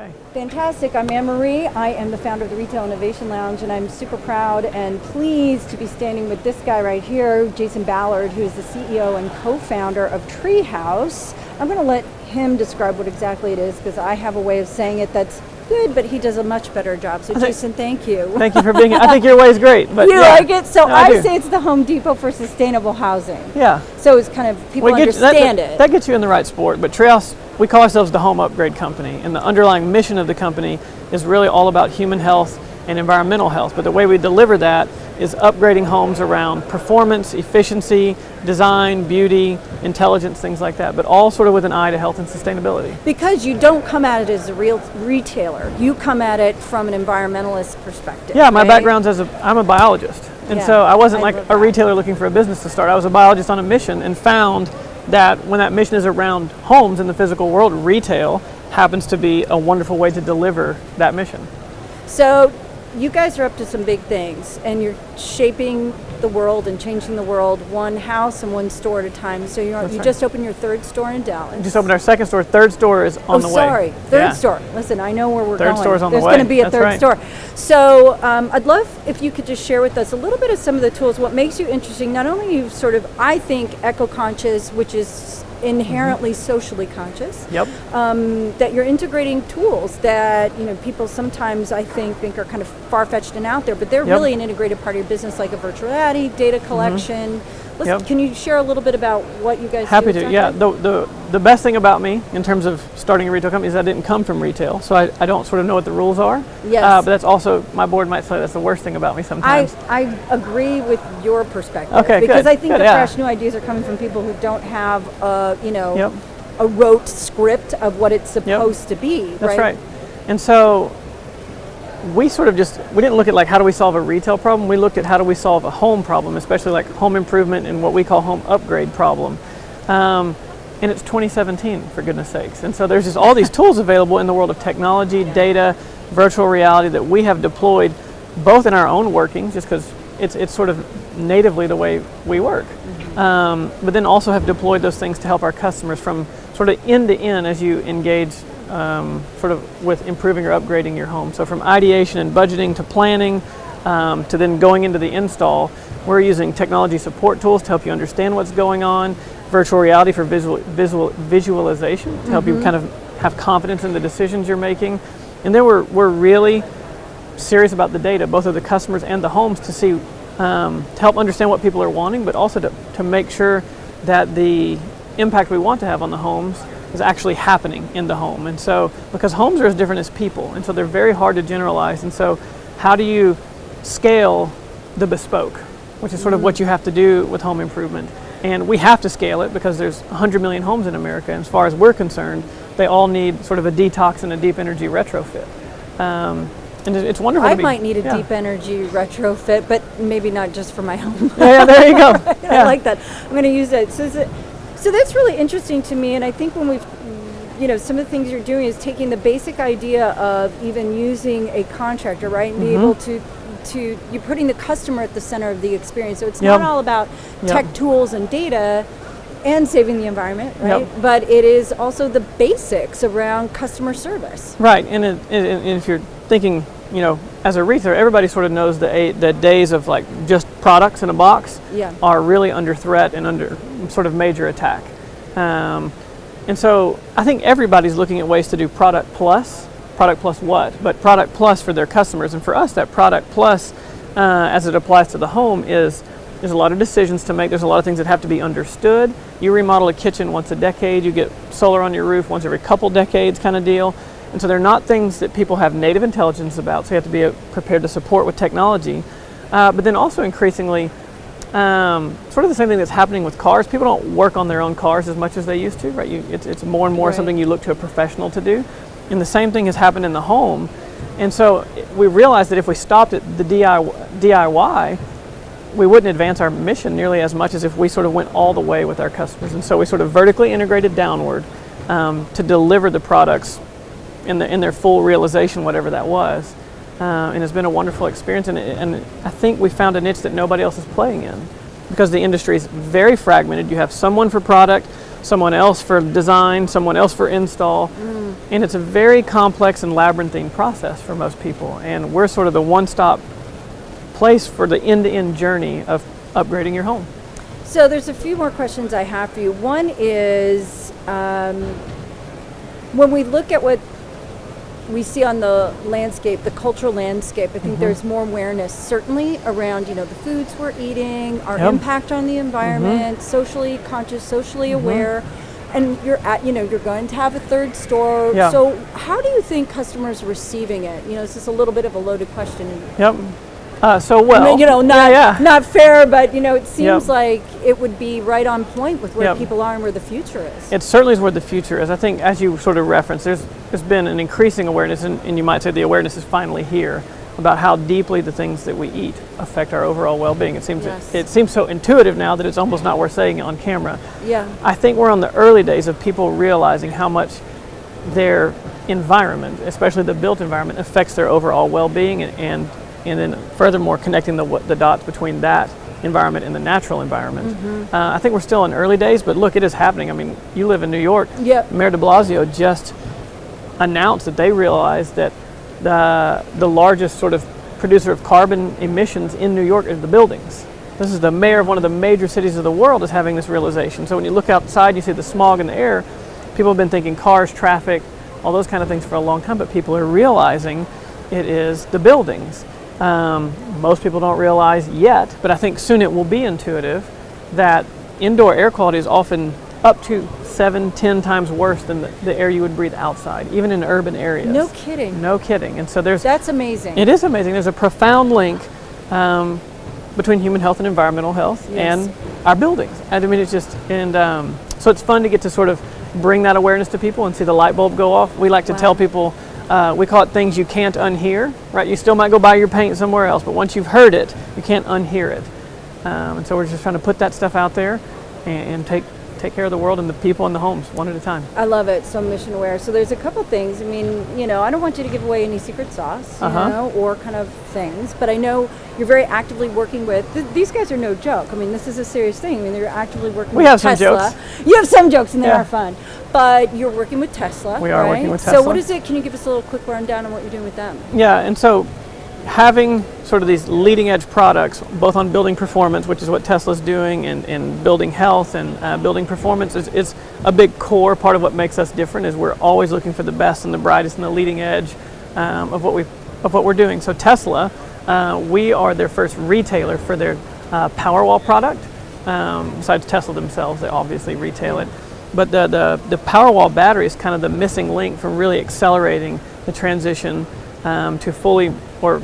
Okay. Fantastic. I'm Anne-Marie. I am the founder of the Retail Innovation Lounge, and I'm super proud and pleased to be standing with this guy right here, Jason Ballard, who is the CEO and co-founder of Treehouse. I'm going to let him describe what exactly it is, because I have a way of saying it that's good, but he does a much better job. So Jason, thank you. Thank you for being here. I think your way is great. But you like it? So no, I say it's the Home Depot for sustainable housing. Yeah. So it's kind of, people understand it. That gets you in the right sport. But Treehouse, we call ourselves the home upgrade company, and the underlying mission of the company is really all about human health and environmental health. But the way we deliver that is upgrading homes around performance, efficiency, design, beauty, intelligence, things like that, but all sort of with an eye to health and sustainability. Because you don't come at it as a real retailer, you come at it from an environmentalist perspective. Yeah, my right? background's I'm a biologist, and so I wasn't like a retailer looking for a business to start. I was a biologist on a mission and found that when that mission is around homes in the physical world, retail happens to be a wonderful way to deliver that mission. So you guys are up to some big things, and you're shaping the world and changing the world one house and one store at a time. So you just opened your third store in Dallas. Just opened our second store. Third store is on the way. Sorry, third store. Listen, I know where we're going. Third store's on the way. There's going to be a third store. So I'd love if you could just share with us a little bit of some of the tools, what makes you interesting. Not only you sort of, I think, eco-conscious, which is inherently socially conscious. Yep. That you're integrating tools that people sometimes I think are kind of far-fetched and out there, but they're really an integrated part of your business, like a virtual reality, data collection. Can you share a little bit about what you guys do? Happy to. Yeah. The best thing about me in terms of starting a retail company is I didn't come from retail, so I don't sort of know what the rules are. Yes. But that's also, my board might say that's the worst thing about me sometimes. I agree with your perspective. Okay, because good. I think Good, the fresh new ideas are coming from people who don't have a rote script of what it's supposed to be. That's right. And so we sort of we didn't look at like how do we solve a retail problem. We looked at how do we solve a home problem, especially like home improvement and what we call home upgrade problem. And it's 2017, for goodness sakes. And so there's just all these tools available in the world of technology, data, virtual reality that we have deployed both in our own workings, just because it's sort of natively the way we work, but then also have deployed those things to help our customers from sort of end to end as you engage sort of with improving or upgrading your home. So from ideation and budgeting to planning to then going into the install, we're using technology support tools to help you understand what's going on, virtual reality for visualization to help you kind of have confidence in the decisions you're making. And then we're really serious about the data, both of the customers and the homes, to see to help understand what people are wanting, but also to make sure that the impact we want to have on the homes is actually happening in the home. And so, because homes are as different as people, and so they're very hard to generalize. And so, how do you scale the bespoke, which is sort of what you have to do with home improvement? And we have to scale it because there's 100 million homes in America, and as far as we're concerned, they all need sort of a detox and a deep energy retrofit. And it's wonderful. I might need a deep energy retrofit, but maybe not just for my home. Yeah, there you go. I like that. I'm going to use that. So that's really interesting to me, and I think when some of the things you're doing is taking the basic idea of even using a contractor, right, and be able to you're putting the customer at the center of the experience. So it's not all about tech tools and data and saving the environment, right? But it is also the basics around customer service. Right, and if you're thinking, as a retailer, everybody sort of knows the days of like just products in a box are really under threat and under sort of major attack. And so I think everybody's looking at ways to do product plus what? But product plus for their customers. And for us, that product plus, as it applies to the home, there's a lot of decisions to make. There's a lot of things that have to be understood. You remodel a kitchen once a decade. You get solar on your roof once every couple decades kind of deal. And so they're not things that people have native intelligence about, so you have to be prepared to support with technology. But then also increasingly, sort of the same thing that's happening with cars. People don't work on their own cars as much as they used to, right? It's more and more something you look to a professional to do. And the same thing has happened in the home. And so we realized that if we stopped at the DIY, we wouldn't advance our mission nearly as much as if we sort of went all the way with our customers. And so we sort of vertically integrated downward to deliver the products in their full realization, whatever that was. And it's been a wonderful experience. And I think we found a niche that nobody else is playing in, because the industry is very fragmented. You have someone for product, someone else for design, someone else for install. And it's a very complex and labyrinthine process for most people. And we're sort of the one-stop place for the end-to-end journey of upgrading your home. So there's a few more questions I have for you. One is, when we look at what we see on the landscape, the cultural landscape, I think there's more awareness, certainly around, the foods we're eating, our impact on the environment, socially conscious, socially aware. And you're going to have a third store. Yeah. So how do you think customers are receiving it? This is a little bit of a loaded question. Yep. Not fair, but it seems like it would be right on point with where people are and where the future is. It certainly is where the future is. I think, as you sort of referenced, there's been an increasing awareness, and you might say the awareness is finally here about how deeply the things that we eat affect our overall well-being. It seems so intuitive now that it's almost not worth saying it on camera. Yeah. I think we're on the early days of people realizing how much their environment, especially the built environment, affects their overall well-being, and then furthermore connecting the dots between that environment and the natural environment. I think we're still in early days, but look, it is happening. I mean, you live in New York. Mayor de Blasio just announced that they realized that the largest sort of producer of carbon emissions in New York is the buildings. This is the mayor of one of the major cities of the world is having this realization. So when you look outside, you see the smog in the air. People have been thinking cars, traffic, all those kind of things for a long time, but people are realizing it is the buildings. Most people don't realize yet, but I think soon it will be intuitive that indoor air quality is often up to 7-10 times worse than the air you would breathe outside, even in urban areas. No kidding. No kidding. And so that's amazing. It is amazing. There's a profound link between human health and environmental health and our buildings. I mean, it's just, so it's fun to get to sort of bring that awareness to people and see the light bulb go off. We like to tell people, we call it things you can't unhear, right? You still might go buy your paint somewhere else, but once you've heard it, you can't unhear it. And so we're just trying to put that stuff out there and take care of the world and the people and the homes one at a time. I love it. So mission aware. So there's a couple things. I mean, I don't want you to give away any secret sauce, or kind of things, but I know you're very actively working with, these guys are no joke. I mean, this is a serious thing. I mean, they're actively working with Tesla. We have some jokes. You have some jokes and they are fun, but you're working with Tesla. We are working with Tesla. So what is it? Can you give us a little quick rundown on what you're doing with them? Yeah, and so having sort of these leading edge products, both on building performance, which is what Tesla's doing, and building health and building performance is a big core part of what makes us different. Is we're always looking for the best and the brightest and the leading edge of what we're doing. So Tesla, we are their first retailer for their Powerwall product. Besides Tesla themselves, they obviously retail it. But the Powerwall battery is kind of the missing link from really accelerating the transition to fully or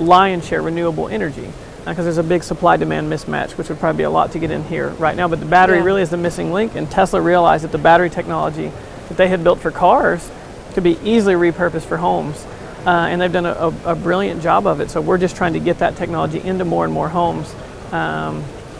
lion's share renewable energy, because there's a big supply-demand mismatch, which would probably be a lot to get in here right now. But the battery really is the missing link, and Tesla realized that the battery technology that they had built for cars could be easily repurposed for homes, and they've done a brilliant job of it. So we're just trying to get that technology into more and more homes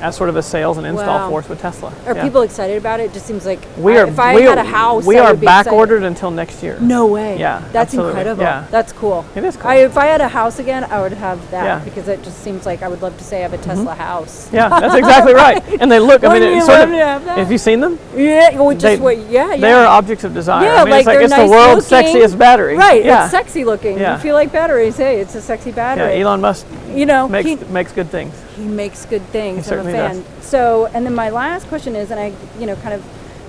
as sort of a sales and install force with Tesla. Are people excited about it? It just seems like if I had a house, we are back ordered until next year. No way. Yeah, that's absolutely. incredible. Yeah. That's cool. It is cool. If I had a house again, I would have that because it just seems like I would love to say I have a Tesla house. Yeah, that's exactly right. And they look. I mean, it's sort of. Have you seen them? Yeah. Well, just They are objects of desire. Yeah, I mean, it's nice the world's looking. sexiest battery. Right. Yeah. It's sexy looking. Yeah. You feel like batteries. Hey, it's a sexy battery. Yeah. Elon Musk. Makes good things. He makes good things. He certainly I'm a fan. does. So, and then my last question is, and I, kind of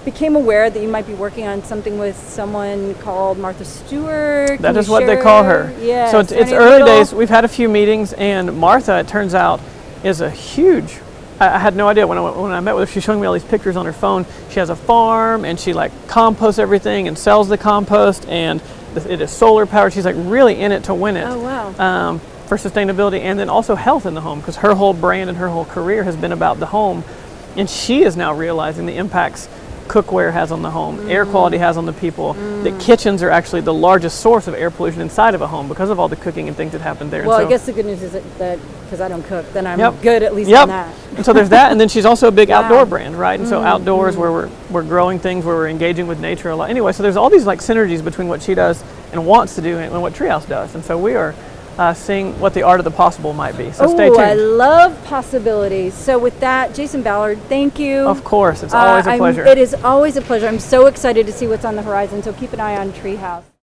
became aware that you might be working on something with someone called Martha Stewart. That is what they call her. Yeah. So it's early days. We've had a few meetings, and Martha, it turns out, is a huge. I had no idea when I met with her. She's showing me all these pictures on her phone. She has a farm, and she composts everything and sells the compost, and it is solar powered. She's really in it to win it. Oh wow. For sustainability, and then also health in the home, because her whole brand and her whole career has been about the home, and she is now realizing the impacts cookware has on the home, air quality has on the people, that kitchens are actually the largest source of air pollution inside of a home because of all the cooking and things that happen there. Well, I guess the good news is that because I don't cook, then I'm good at least on that. And so there's that, and then she's also a big outdoor brand, right? And so outdoors where we're growing things, where we're engaging with nature a lot. Anyway, so there's all these synergies between what she does and wants to do and what Treehouse does. And so we are seeing what the art of the possible might be. So stay Oh, tuned. I love possibilities. So with that, Jason Ballard, thank you. Of course, it's always a pleasure. It is always a pleasure. I'm so excited to see what's on the horizon. So keep an eye on Treehouse.